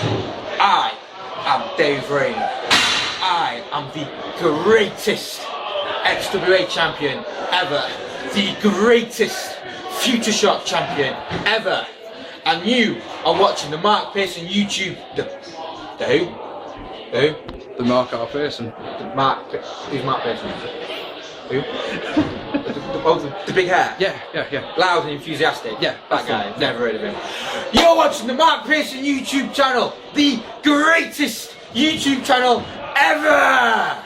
I am Dave Rain. I am the greatest XWA champion ever. The greatest Future Shock champion ever. And you are watching the Mark Pearson YouTube. The who? Who? The Mark R. Pearson. Who's Mark Pearson? Who? the big hair? Yeah. Loud and enthusiastic? Yeah. That guy, never heard of him. You're watching the Mark Pearson YouTube channel, the greatest YouTube channel ever!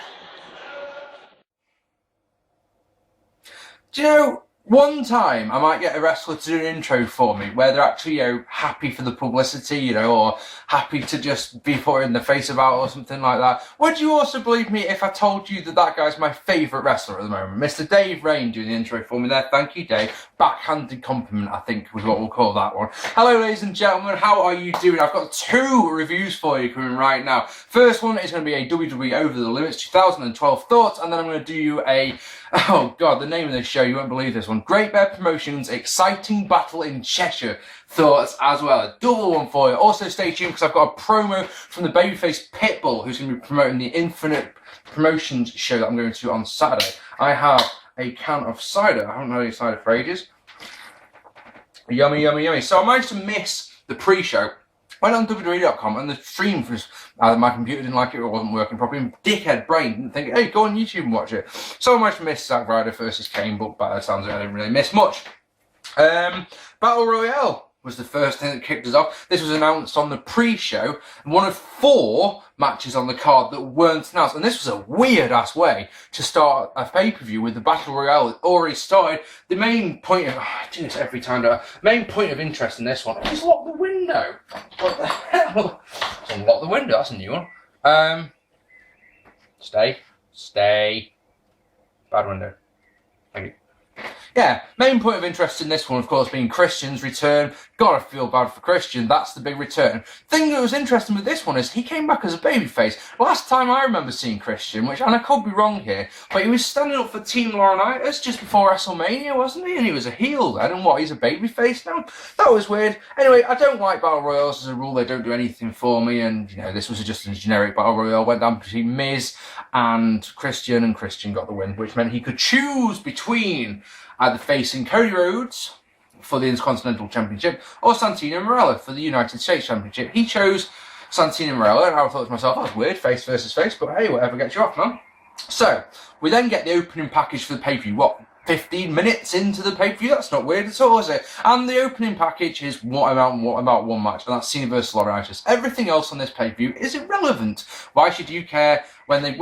Do you know, one time I might get a wrestler to do an intro for me where they're actually, happy for the publicity, or happy to just be put in the face about or something like that. Would you also believe me if I told you that guy's my favourite wrestler at the moment? Mr. Dave Rain doing the intro for me there. Thank you, Dave. Backhanded compliment, I think, was what we'll call that one. Hello, ladies and gentlemen. How are you doing? I've got 2 reviews for you coming right now. First one is going to be a WWE Over The Limits 2012 thoughts, and then I'm going to do you a... Oh God, the name of this show, you won't believe this one. Great Bear Promotions, Exciting Battle in Cheshire thoughts as well. A double one for you. Also stay tuned because I've got a promo from the babyface Pitbull who's going to be promoting the Infinite Promotions show that I'm going to on Saturday. I have a can of cider. I haven't had any cider for ages. Yummy, yummy, yummy. So I managed to miss the pre-show. Went on WWE.com and the stream was either my computer didn't like it or it wasn't working properly. Dickhead brain didn't think, hey, go on YouTube and watch it. So I managed to miss Zack Ryder versus Kane, but by the sounds of it, I didn't really miss much. Battle Royale was the first thing that kicked us off. This was announced on the pre-show, one of 4 matches on the card that weren't announced. And this was a weird-ass way to start a pay-per-view with the Battle Royale that already started. The main point of... I do this every time, don't I? Main point of interest in this one is lock the window. What the hell? Unlock the window, that's a new one. Stay. Bad window. Thank you. Yeah, main point of interest in this one, of course, being Christian's return. Gotta feel bad for Christian, that's the big return. Thing that was interesting with this one is he came back as a babyface. Last time I remember seeing Christian, and I could be wrong here, but he was standing up for Team Laurinitus just before WrestleMania, wasn't he? And he was a heel then, and what, he's a babyface now? That was weird. Anyway, I don't like Battle Royals as a rule, they don't do anything for me, and, this was just a generic Battle Royale. Went down between Miz and Christian got the win, which meant he could choose between either facing Cody Rhodes for the Intercontinental Championship or Santino Marella for the United States Championship. He chose Santino Marella, and I thought to myself, that's weird, face versus face, but hey, whatever gets you off, man. So, we then get the opening package for the pay-per-view. 15 minutes into the pay-per-view? That's not weird at all, is it? And the opening package is what about one match, and that's Cena vs Laurinitus. Everything else on this pay-per-view is irrelevant. Why should you care when they've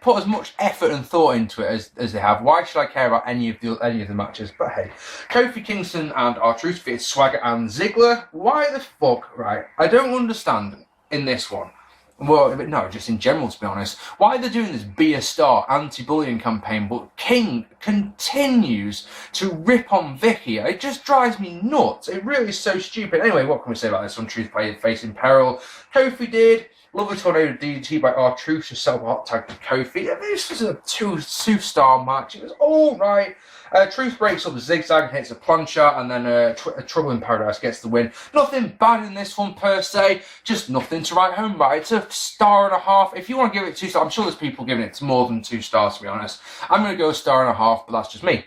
put as much effort and thought into it as they have? Why should I care about any of the matches? But hey, Kofi, Kingston and R-Truth defeated Swagger and Ziggler. Why the fuck, right? I don't understand in this one. Well, no, just in general, to be honest. Why they're doing this Be a Star anti-bullying campaign, but King continues to rip on Vicky. It just drives me nuts. It really is so stupid. Anyway, what can we say about this one? Truth played face in peril. Kofi did. Love a tornado DDT by R-Truth to sell the hot tag to Kofi. This was a two-star match. It was all right. Truth breaks up a zigzag and hits a plancha, and then Trouble in Paradise gets the win. Nothing bad in this one per se, just nothing to write home about. It's a 1.5. If you want to give it 2 stars, I'm sure there's people giving it more than 2 stars, to be honest. I'm going to go 1.5, but that's just me.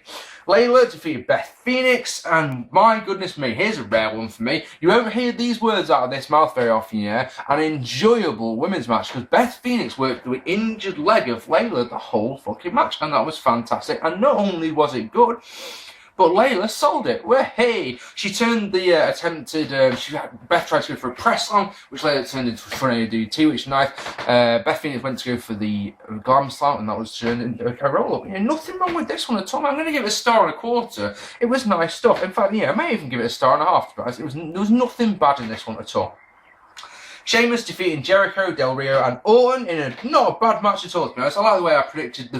Layla defeated Beth Phoenix, and my goodness me, here's a rare one for me. You won't hear these words out of this mouth very often, yeah? An enjoyable women's match, because Beth Phoenix worked the injured leg of Layla the whole fucking match, and that was fantastic. And not only was it good, but Layla sold it. Well, hey, she turned the Beth tried to go for a press slam, which Layla turned into a tornado DDT, which is nice. Beth Phoenix went to go for the glam slam, and that was turned into a roll up. Nothing wrong with this one at all. I'm going to give it 1.25 stars. It was nice stuff. In fact, I may even give it 1.5 stars. There was nothing bad in this one at all. Sheamus defeating Jericho, Del Rio and Orton in not a bad match at all, to be honest. I like the way I predicted,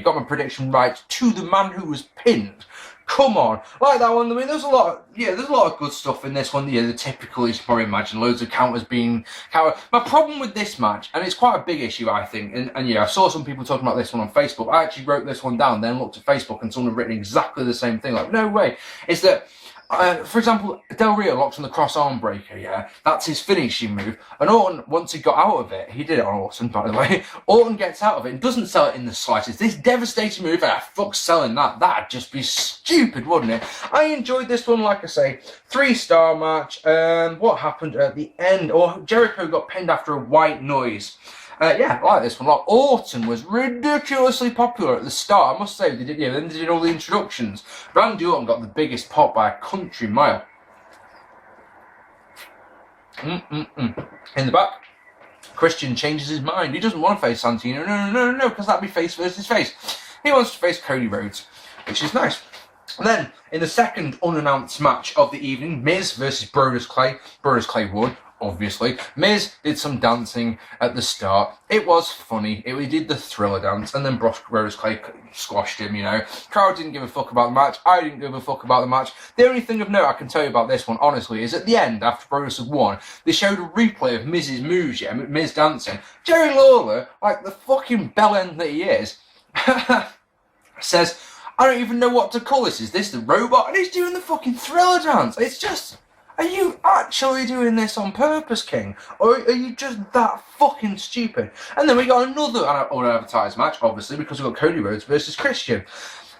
got my prediction right to the man who was pinned. Come on, like that one. I mean, there's a lot of good stuff in this one. The typical, you can probably imagine, loads of counters being counter. My problem with this match, and it's quite a big issue, I think, and I saw some people talking about this one on Facebook. I actually wrote this one down, then looked at Facebook, and someone had written exactly the same thing. Like, no way. Is that For example, Del Rio locks on the cross arm breaker, yeah? That's his finishing move. And Orton, once he got out of it, he did it on Orton, by the way, Orton gets out of it and doesn't sell it in the slightest. This devastating move, fuck selling that. That'd just be stupid, wouldn't it? I enjoyed this one, like I say. 3-star match. What happened at the end? Or Jericho got pinned after a white noise. Yeah, I like this one a lot. Orton was ridiculously popular at the start, I must say. Then they did all the introductions. Randy Orton got the biggest pop by a country mile. In the back, Christian changes his mind. He doesn't want to face Santino. No, because that'd be face versus face. He wants to face Cody Rhodes, which is nice. And then, in the second unannounced match of the evening, Miz versus Brodus Clay. Brodus Clay won, obviously. Miz did some dancing at the start. It was funny. He did the Thriller dance, and then Brodus Clay squashed him, you know. Crowd didn't give a fuck about the match. I didn't give a fuck about the match. The only thing of note I can tell you about this one, honestly, is at the end, after Brodus had won, they showed a replay of Miz's moves, yeah, Miz dancing. Jerry Lawler, like the fucking bellend that he is, says, I don't even know what to call this. Is this the robot? And he's doing the fucking Thriller dance. It's just... Are you actually doing this on purpose, King? Or are you just that fucking stupid? And then we got another unadvertised match, obviously, because we've got Cody Rhodes versus Christian.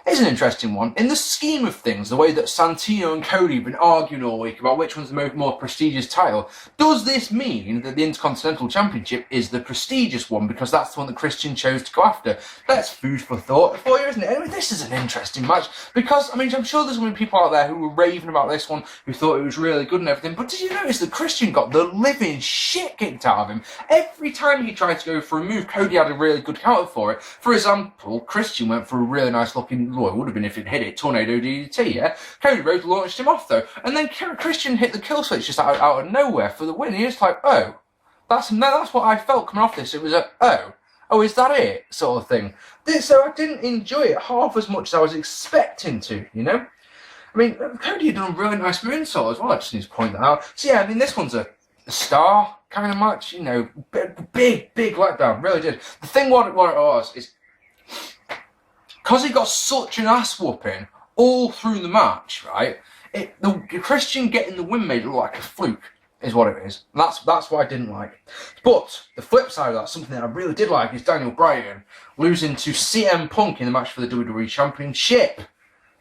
It's an interesting one. In the scheme of things, the way that Santino and Cody have been arguing all week about which one's the more prestigious title, does this mean that the Intercontinental Championship is the prestigious one because that's the one that Christian chose to go after? That's food for thought for you, isn't it? Anyway, this is an interesting match because, I mean, I'm sure there's going to be people out there who were raving about this one, who thought it was really good and everything, but did you notice that Christian got the living shit kicked out of him? Every time he tried to go for a move, Cody had a really good counter for it. For example, Christian went for a really nice looking, well, it would have been if it hit it, Tornado DDT, yeah? Cody Rhodes launched him off, though. And then Christian hit the kill switch just out of nowhere for the win. He was like, oh, that's what I felt coming off this. It was a, oh, is that it? Sort of thing. So I didn't enjoy it half as much as I was expecting to, you know? I mean, Cody had done a really nice moonsault as well. I just need to point that out. So yeah, I mean, this one's a star kind of match, you know, big letdown, really did. The thing what it was is, because he got such an ass whooping all through the match, right? The Christian getting the win made it look like a fluke, is what it is. And that's what I didn't like. But the flip side of that, something that I really did like, is Daniel Bryan losing to CM Punk in the match for the WWE Championship.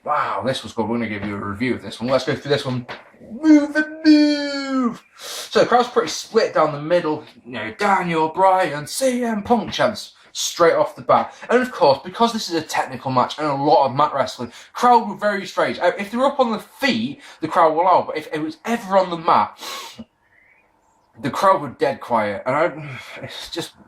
Wow, this was good. We're going to give you a review of this one. Let's go through this one. Move! So the crowd's pretty split down the middle. You know, Daniel Bryan, CM Punk chants straight off the bat. And of course, because this is a technical match and a lot of mat wrestling, crowd were very strange. If they were up on the feet, the crowd will allow, but if it was ever on the mat, the crowd were dead quiet. And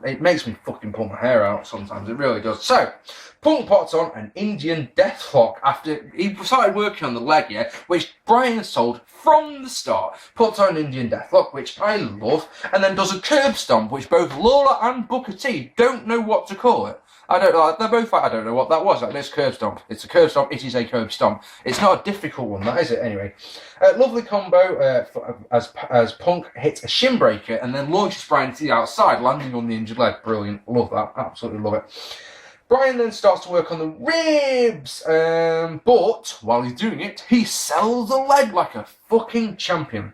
it makes me fucking pull my hair out sometimes, it really does. So, Punk pots on an Indian deathlock after he started working on the leg, yeah, which Bryan sold from the start. Puts on an Indian deathlock, which I love, and then does a curb stomp, which both Lawler and Booker T don't know what to call it. I don't know, they're both like, I don't know what that was. Like, it's curb stomp. It's a curb stomp, it is a curb stomp. It's not a difficult one, that is it, anyway. Lovely combo as Punk hits a shin breaker and then launches Bryan to the outside, landing on the injured leg. Brilliant. Love that. Absolutely love it. Bryan then starts to work on the ribs, but while he's doing it, he sells the leg like a fucking champion.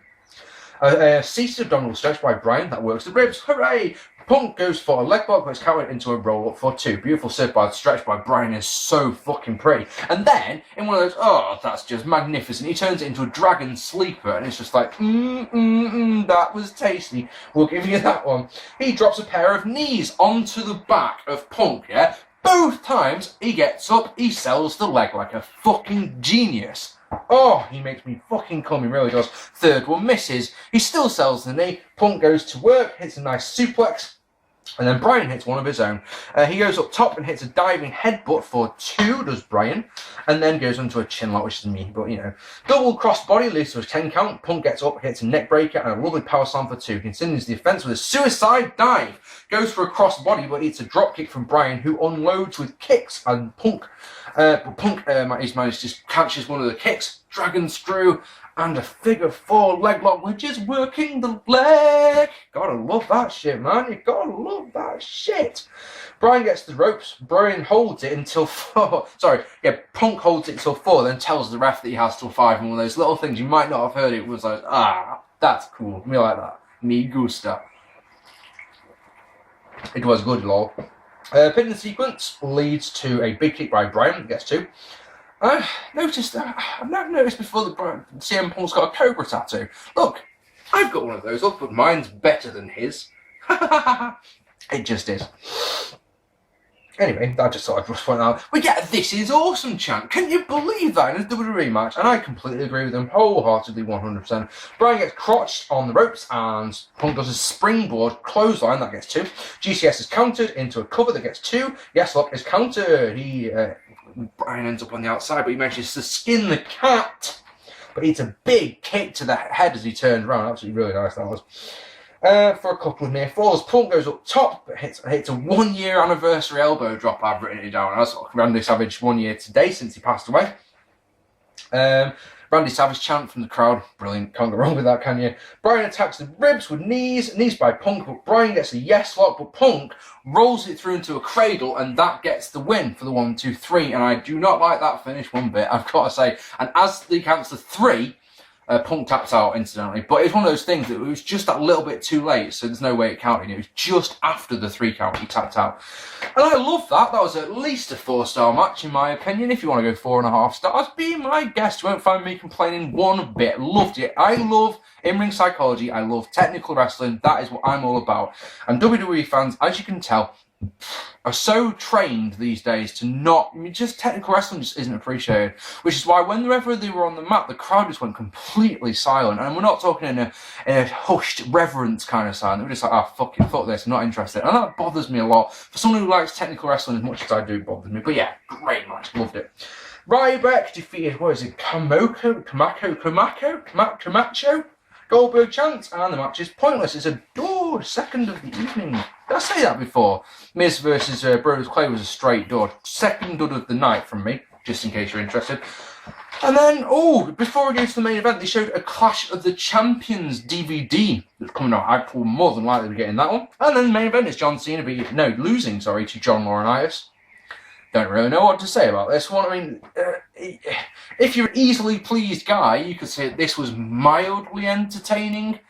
Seated abdominal stretch by Bryan, that works the ribs, hooray! Punk goes for a leg block, but it's countered into a roll up for 2. Beautiful stretch by Bryan is so fucking pretty. And then, in one of those, oh, that's just magnificent, he turns it into a dragon sleeper, and it's just like, that was tasty. We'll give you that one. He drops a pair of knees onto the back of Punk, yeah? Both times he gets up, he sells the leg like a fucking genius. Oh, he makes me fucking come, he really does. Third one misses. He still sells the knee. Punk goes to work, hits a nice suplex. And then Bryan hits one of his own. He goes up top and hits a diving headbutt for 2, does Bryan. And then goes onto a chin lock, which is me, but you know. Double crossbody leads to a 10 count. Punk gets up, hits a neck breaker and a lovely power slam for 2. Continues the offense with a suicide dive. Goes for a crossbody, but it's a drop kick from Bryan, who unloads with kicks. And Punk But Punk, he's managed to catches one of the kicks, dragon screw, and a figure 4 leg lock, which is working the leg. Gotta love that shit, man. You gotta love that shit. Bryan gets the ropes. Bryan holds it until 4. Punk holds it until 4, then tells the ref that he has till 5. And one of those little things you might not have heard. It was like, that's cool. Me like that. Me gusta. It was good, lol. Pin sequence leads to a big kick by Bryan. Gets 2. I've never noticed before that CM Punk's got a cobra tattoo. Look, I've got one of those up, but mine's better than his. It just is. Anyway, I just thought I'd just point out, we get a "This is awesome" chant. Can you believe that in a WWE match? And I completely agree with them wholeheartedly, 100%. Bryan gets crotched on the ropes, and Punk does a springboard clothesline, that gets 2. GCS is countered into a cover, that gets 2. Yes Lock is countered. Bryan ends up on the outside, but he manages to skin the cat. But it's a big kick to the head as he turns around. Absolutely really nice, that was. For a couple of near falls, Punk goes up top, but hits a 1-year anniversary elbow drop. I've written it down as Randy Savage 1 year today since he passed away. Randy Savage chant from the crowd, brilliant, can't go wrong with that, can you? Bryan attacks the ribs with knees by Punk, but Bryan gets a yes lock, but Punk rolls it through into a cradle, and that gets the win for the 1, 2, 3. And I do not like that finish one bit, I've got to say. And as he counts to 3, Punk taps out incidentally, but it's one of those things that it was just that little bit too late, so there's no way it counted. It was just after the 3 count he tapped out. And I love that. That was at least a 4-star match in my opinion. If you want to go 4.5 stars, be my guest. You won't find me complaining one bit. Loved it. I love in-ring psychology. I love technical wrestling. That is what I'm all about. And WWE fans, as you can tell, are so trained these days to not, just technical wrestling just isn't appreciated, which is why whenever they were on the mat, the crowd just went completely silent. And we're not talking in a hushed reverence kind of silence. They were just like, fuck this, I'm not interested. And that bothers me a lot. For someone who likes technical wrestling as much as I do, it bothers me. But yeah, great match, loved it. Ryback defeated, Camacho? Goldberg chants, and the match is pointless. It's adored. Second of the evening. Did I say that before? Miz Vs Brodus Clay was a straight dud. Second dud of the night from me, just in case you're interested. And then, before we go to the main event, they showed a Clash of the Champions DVD that's coming out. I will more than likely be getting that one. And then the main event is John Cena losing to John Laurinitus. Don't really know what to say about this one. I mean, if you're an easily pleased guy, you could say this was mildly entertaining.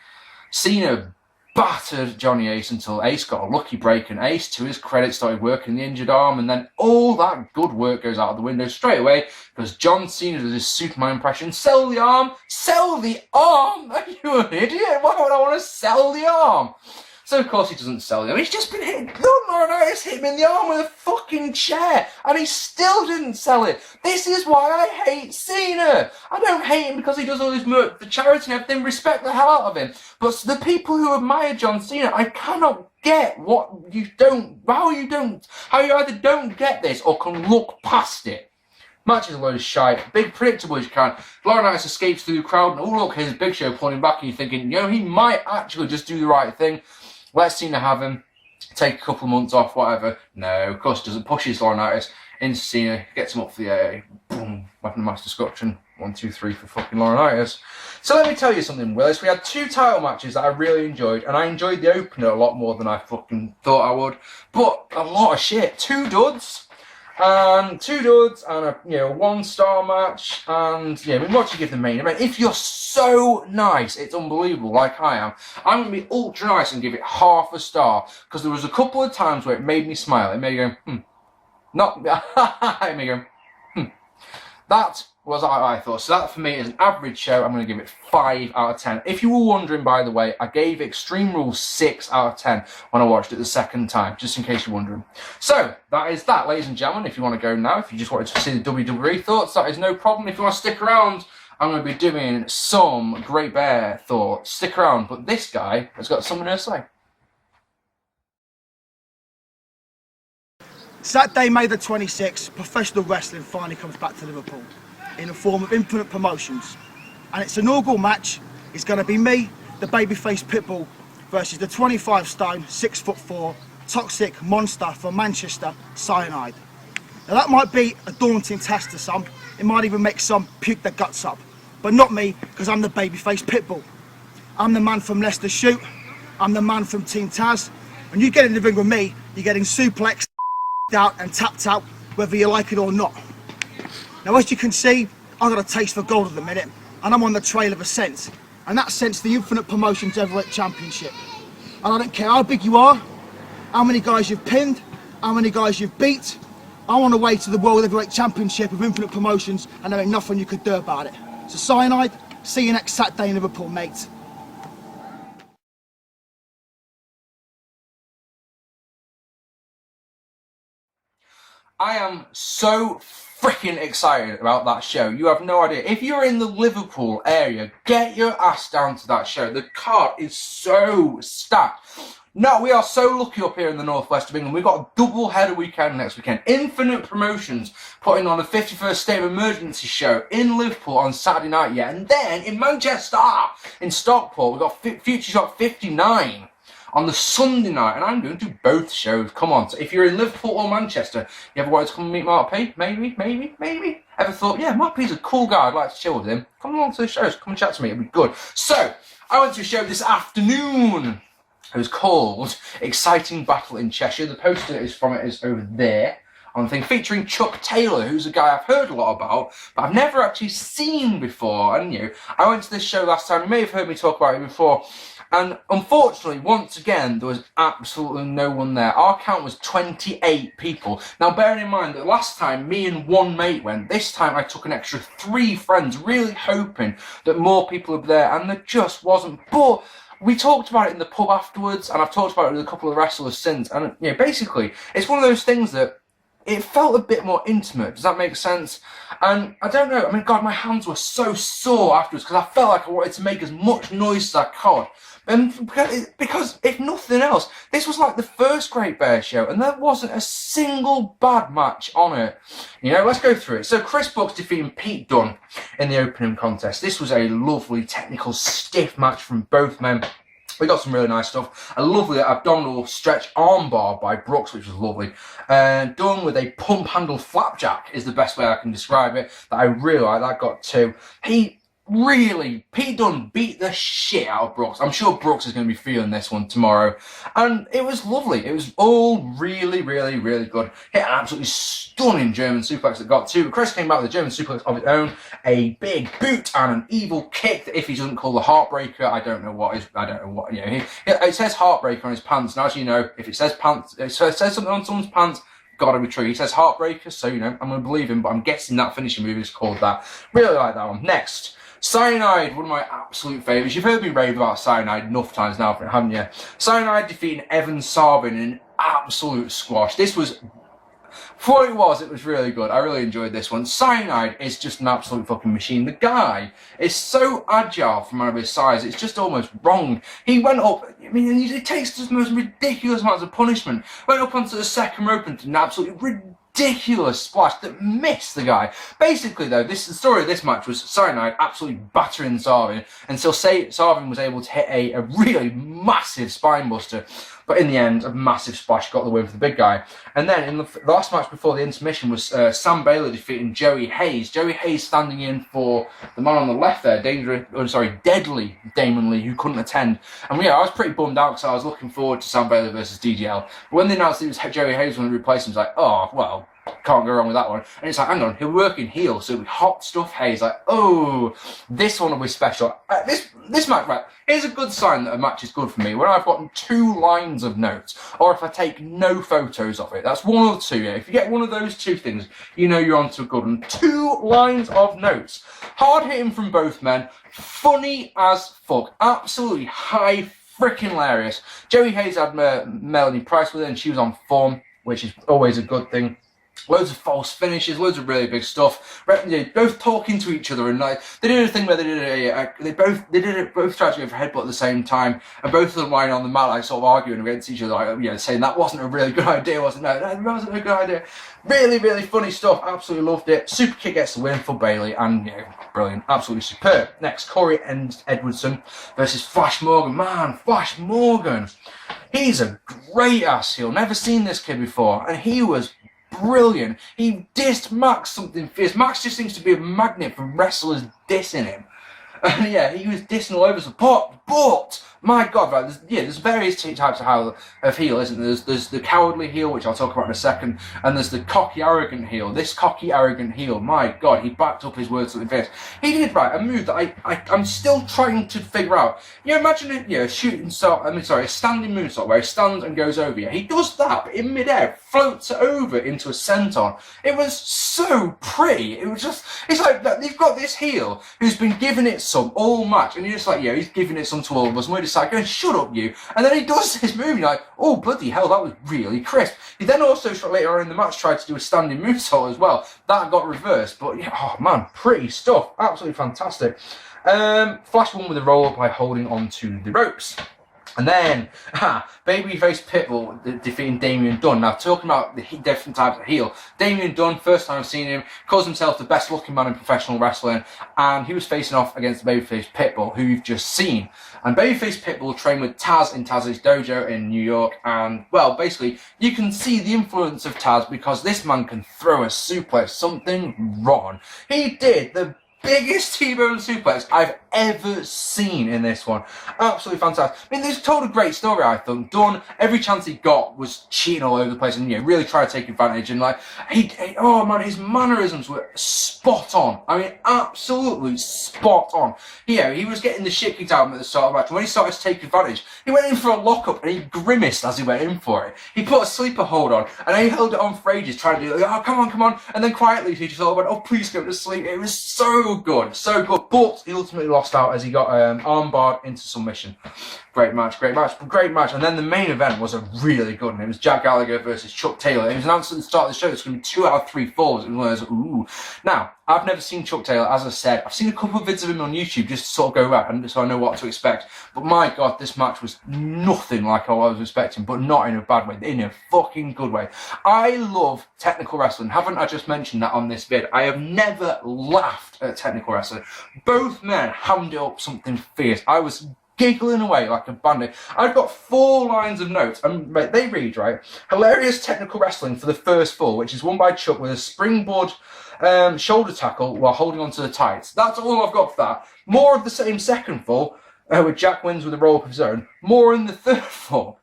Cena battered Johnny Ace until Ace got a lucky break, and Ace, to his credit, started working the injured arm, and then all that good work goes out of the window straight away because John Cena does his Superman impression. Sell the arm! Sell the arm! Are you an idiot? Why would I want to sell the arm? So, of course, he doesn't sell the arm. He's just been hit. Laurinitus hit him in the arm with a fucking chair, and he still didn't sell it. This is why I hate Cena. I don't hate him because he does all his work for charity and everything. Respect the hell out of him. But the people who admire John Cena, I cannot get how you either don't get this or can look past it. Match is a load of shite. Big predictable as you can. Laurinitus escapes through the crowd, and look, here's Big Show pulling back, and you're thinking, he might actually just do the right thing. Let Cena have him, take a couple of months off, whatever. No, of course he doesn't. Pushes Laurinitus into Cena, gets him up for the boom, weapon of mass destruction. 1, 2, 3 for fucking Laurinitus. So let me tell you something, Willis. We had 2 title matches that I really enjoyed, and I enjoyed the opener a lot more than I fucking thought I would. But a lot of shit. 2 duds. And 2 duds and a 1-star match, and what do you give the main event? If you're so nice, it's unbelievable, like I am, I'm going to be ultra nice and give it half a star, because there was a couple of times where it made me smile. It made me go, it made me go, That was what I thought. So that for me is an average show. I'm going to give it 5 out of 10. If you were wondering, by the way, I gave Extreme Rules 6 out of 10 when I watched it the second time, just in case you're wondering. So that is that, ladies and gentlemen. If you want to go now, if you just wanted to see the WWE thoughts, that is no problem. If you want to stick around, I'm going to be doing some Great Bear thoughts. Stick around, but this guy has got something to say. Saturday, May the 26th, professional wrestling finally comes back to Liverpool in the form of Infinite Promotions. And its inaugural match is going to be me, the babyface Pitbull, versus the 25-stone, 6'4", toxic monster from Manchester, Cyanide. Now that might be a daunting task to some. It might even make some puke their guts up. But not me, because I'm the babyface pitbull. I'm the man from Leicester Shoot. I'm the man from Team Taz. When you get in the ring with me, you're getting suplexed, out and tapped out, whether you like it or not. Now, as you can see, I've got a taste for gold at the minute, and I'm on the trail of ascent. And that scent's the Infinite Promotions Heavyweight Championship. And I don't care how big you are, how many guys you've pinned, how many guys you've beat. I'm on the way to the World Heavyweight Championship of Infinite Promotions, and there ain't nothing you could do about it. So Cyanide, see you next Saturday in Liverpool, mate. I am so freaking excited about that show. You have no idea. If you're in the Liverpool area, get your ass down to that show. The card is so stacked. No, we are so lucky up here in the northwest of England. We've got a double header weekend next weekend. Infinite Promotions putting on the 51st State of Emergency show in Liverpool on Saturday night, yeah. And then in Manchester, in Stockport, we've got Future Shock 59 on the Sunday night. And I'm going to do both shows. Come on. So if you're in Liverpool or Manchester, you ever wanted to come and meet Mark P? Maybe. Ever thought, yeah, Mark P's a cool guy. I'd like to chill with him. Come along to the shows. Come and chat to me. It'll be good. So, I went to a show this afternoon. It was called Exciting Battle in Cheshire. The poster is from it is over there on the thing, featuring Chuck Taylor, who's a guy I've heard a lot about, but I've never actually seen before. And I went to this show last time. You may have heard me talk about it before. And unfortunately, once again, there was absolutely no one there. Our count was 28 people. Now, bearing in mind that last time, me and one mate went. This time, I took an extra 3 friends, really hoping that more people would be there, and there just wasn't. But we talked about it in the pub afterwards, and I've talked about it with a couple of wrestlers since. And basically, it's one of those things that it felt a bit more intimate. Does that make sense? And I don't know. I mean, God, my hands were so sore afterwards because I felt like I wanted to make as much noise as I could. And because, if nothing else, this was like the first Great Bear show, and there wasn't a single bad match on it. Let's go through it. So Chris Bucks defeating Pete Dunne in the opening contest. This was a lovely, technical, stiff match from both men. We got some really nice stuff. A lovely abdominal stretch armbar by Brooks, which was lovely. Done with a pump handle flapjack is the best way I can describe it. That I really like. That got 2. Pete Dunne beat the shit out of Brooks. I'm sure Brooks is going to be feeling this one tomorrow. And it was lovely. It was all really, really, really good. Hit an absolutely stunning German suplex that got 2. Chris came back with a German suplex of his own. A big boot and an evil kick that if he doesn't call the Heartbreaker, I don't know what is. It says Heartbreaker on his pants. And as you know, if it says pants, it says something on someone's pants, gotta be true. He says Heartbreaker, so I'm gonna believe him, but I'm guessing that finishing move is called that. Really like that one. Next, Cyanide, one of my absolute favourites. You've heard me rave about Cyanide enough times now, haven't you? Cyanide defeating Evan Sarbin in an absolute squash. This was, for what it was really good. I really enjoyed this one. Cyanide is just an absolute fucking machine. The guy is so agile for a man of his size, it's just almost wrong. He went up, it takes just the most ridiculous amounts of punishment. Went up onto the second rope and did an absolutely ridiculous splash that missed the guy. Basically, though, the story of this match was Cyanide absolutely battering Sarbin until Sarbin was able to hit a really massive spine buster. But in the end, a massive splash got the win for the big guy. And then in the last match before the intermission was Sam Baylor defeating Joey Hayes. Joey Hayes standing in for the man on the left there, Deadly Damon Lee, who couldn't attend. And I was pretty bummed out because I was looking forward to Sam Baylor versus DGL. But when they announced it was Joey Hayes when they replaced him, I was like, oh, well, can't go wrong with that one. And it's like, hang on, he'll work in heel, so it'll be hot stuff Hayes. Like, oh, this one will be special. This match, right, here's a good sign that a match is good for me. When I've gotten 2 lines of notes, or if I take no photos of it. That's 1 or 2, yeah. If you get one of those 2 things, you're onto a good one. 2 lines of notes. Hard hitting from both men. Funny as fuck. Absolutely high freaking hilarious. Joey Hayes had Melanie Price with her, and she was on form, which is always a good thing. Loads of false finishes, loads of really big stuff. Both talking to each other, and they did a thing where they both tried to go for a headbutt at the same time, and both of them lying on the mat, sort of arguing against each other, saying that wasn't a really good idea, wasn't it? No, that wasn't a good idea. Really, really funny stuff. Absolutely loved it. Super kick gets the win for Bayley, and brilliant, absolutely superb. Next, Corey Edwardson versus Flash Morgan. Man, Flash Morgan, he's a great ass heel. Never seen this kid before, and he was brilliant. He dissed Max something fierce. Max just seems to be a magnet for wrestlers dissing him. And yeah, he was dissing all over the but my God, right? There's various types of heel, isn't there? There's the cowardly heel, which I'll talk about in a second, and there's the cocky, arrogant heel. This cocky, arrogant heel, my God, he backed up his words to the face. He did a move that I'm still trying to figure out. Imagine a standing moonsault where he stands and goes over you. He does that, but in midair, floats over into a senton. It was so pretty. It was just, it's like you've got this heel who's been giving it some all match, and you're just like, yeah, he's giving it some to all of us, and we're just like, going, shut up, you. And then he does this move, and you're like, oh, bloody hell, that was really crisp. He then also, later on in the match, tried to do a standing moonsault as well. That got reversed, but yeah, oh man, pretty stuff. Absolutely fantastic. Flash won with a roll-up by holding on to the ropes. And then, babyface Pitbull defeating Damian Dunn. Now, talking about the different types of heel, Damian Dunn, first time I've seen him, calls himself the best looking man in professional wrestling, and he was facing off against babyface Pitbull, who you've just seen. And babyface Pitbull trained with Taz in Taz's dojo in New York, and, well, basically, you can see the influence of Taz because this man can throw a suplex, something wrong. He did the biggest T-bone suplex I've ever seen in this one. Absolutely fantastic. I mean, they've told a great story, I think. Dunn, every chance he got was cheating all over the place and, really trying to take advantage. And, oh man, his mannerisms were spot on. I mean, absolutely spot on. He was getting the shit kicked out of him at the start of the match. And when he started to take advantage, he went in for a lockup and he grimaced as he went in for it. He put a sleeper hold on and he held it on for ages, trying to do, oh, come on. And then quietly, he just all went, oh, please go to sleep. It was so good. But he ultimately lost out as he got armbarred into submission. Great match. And then the main event was a really good one. It was Jack Gallagher versus Chuck Taylor. It was announced at the start of the show it's going to be 2 out of 3 falls. It was ooh. Now, I've never seen Chuck Taylor, as I said. I've seen a couple of vids of him on YouTube just to sort of go around so I know what to expect. But my God, this match was nothing like what I was expecting, but not in a bad way, in a fucking good way. I love technical wrestling. Haven't I just mentioned that on this vid? I have never laughed at technical wrestling. Both men hammed it up something fierce. I was giggling away like a bandit. I've got 4 lines of notes, and they read, right? Hilarious technical wrestling for the first fall, which is won by Chuck with a springboard shoulder tackle while holding onto the tights. That's all I've got for that. More of the same second fall, with Jack wins with a roll-up of his own. More in the third fall,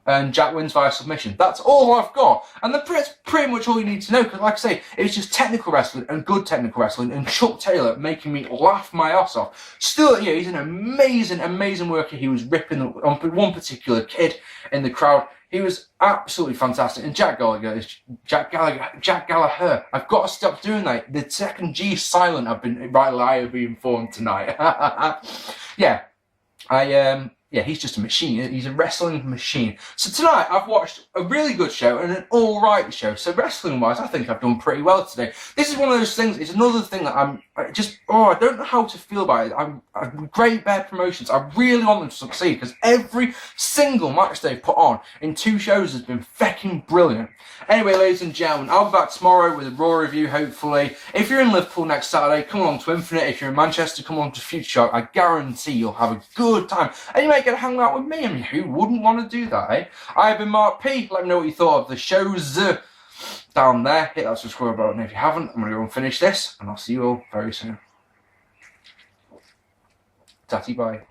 and Jack wins via submission. That's all I've got. And that's pretty much all you need to know, because like I say, it's just technical wrestling and good technical wrestling, and Chuck Taylor making me laugh my ass off. Still, he's an amazing worker. He was ripping on one particular kid in the crowd. He was absolutely fantastic. And Jack Gallagher. I've got to stop doing that. The second G is silent, I've been informed tonight. He's just a machine. He's a wrestling machine. So tonight, I've watched a really good show and an alright show. So wrestling-wise, I think I've done pretty well today. This is one of those things, it's another thing that I don't know how to feel about it. I'm Great Bear Promotions. I really want them to succeed because every single match they've put on in 2 shows has been fecking brilliant. Anyway, ladies and gentlemen, I'll be back tomorrow with a Raw review, hopefully. If you're in Liverpool next Saturday, come along to Infinite. If you're in Manchester, come along to Future Shock. I guarantee you'll have a good time. And you might get to hang out with me. I mean, who wouldn't want to do that, eh? I've been Mark P. Let me know what you thought of the shows down there. Hit that subscribe button if you haven't. I'm going to go and finish this, and I'll see you all very soon. Tatty bye.